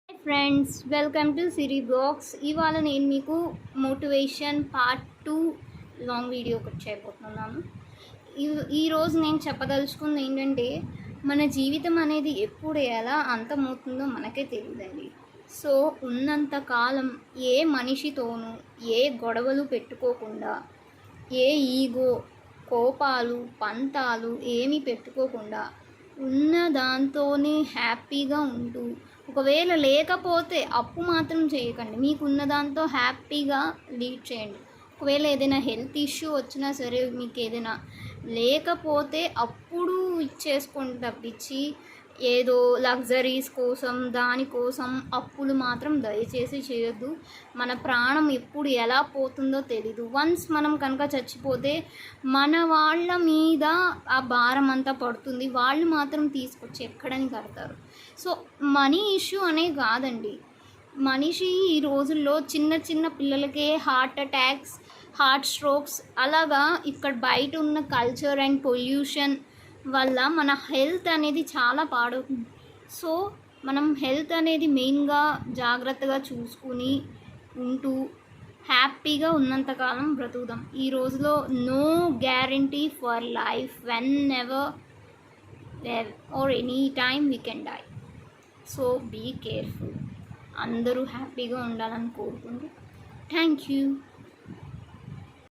Hi friends, welcome to Siri blogs. ఇవాళ నేను మీకు మోటివేషన్ పార్ట్ 2 లాంగ్ వీడియో ఒకటి చేయబోతున్నాను. ఈరోజు నేను చెప్పదలుచుకుంది ఏంటంటే, మన జీవితం అనేది ఎప్పుడు ఎలా అంతమవుతుందో మనకే తెలియదండి. సో ఉన్నంత కాలం ఏ మనిషితోనూ ఏ గొడవలు పెట్టుకోకుండా, ఏ ఈగో, కోపాలు, పంతాలు ఏమీ పెట్టుకోకుండా ఉన్న దాంతోనే హ్యాపీగా ఉంటూ, ఒకవేళ లేకపోతే అప్పు మాత్రం చేయకండి. మీకున్న దాంతో హ్యాపీగా లీడ్ చేయండి. ఒకవేళ ఏదైనా హెల్త్ ఇష్యూ వచ్చినా సరే, మీకు ఏదైనా లేకపోతే అప్పుడు ఇచ్చేసుకోండి తప్పించి ఏదో లగ్జరీస్ కోసం దానికోసం అప్పులు మాత్రం దయచేసి చేయొద్దు. మన ప్రాణం ఎప్పుడు ఎలా పోతుందో తెలీదు. వన్స్ మనం కనుక చచ్చిపోతే మన వాళ్ళ మీద ఆ భారం అంతా పడుతుంది. వాళ్ళు మాత్రం తీసుకొచ్చి ఎక్కడని కడతారు. సో మనీ ఇష్యూ అనే కాదండి, మనిషి ఈ రోజుల్లో చిన్న చిన్న పిల్లలకే హార్ట్ అటాక్స్, హార్ట్ స్ట్రోక్స్, అలాగా ఇక్కడ బయట ఉన్న కల్చర్ అండ్ పొల్యూషన్ వల్ల మన హెల్త్ అనేది చాలా పాడవుతుంది. సో మనం హెల్త్ అనేది మెయిన్గా జాగ్రత్తగా చూసుకుని ఉంటూ హ్యాపీగా ఉన్నంతకాలం బ్రతుకుదాం. ఈ రోజులో no guarantee for life, whenever wherever anytime we can die. So be careful. అందరూ హ్యాపీగా ఉండాలని కోరుకుంటూ థ్యాంక్ యూ.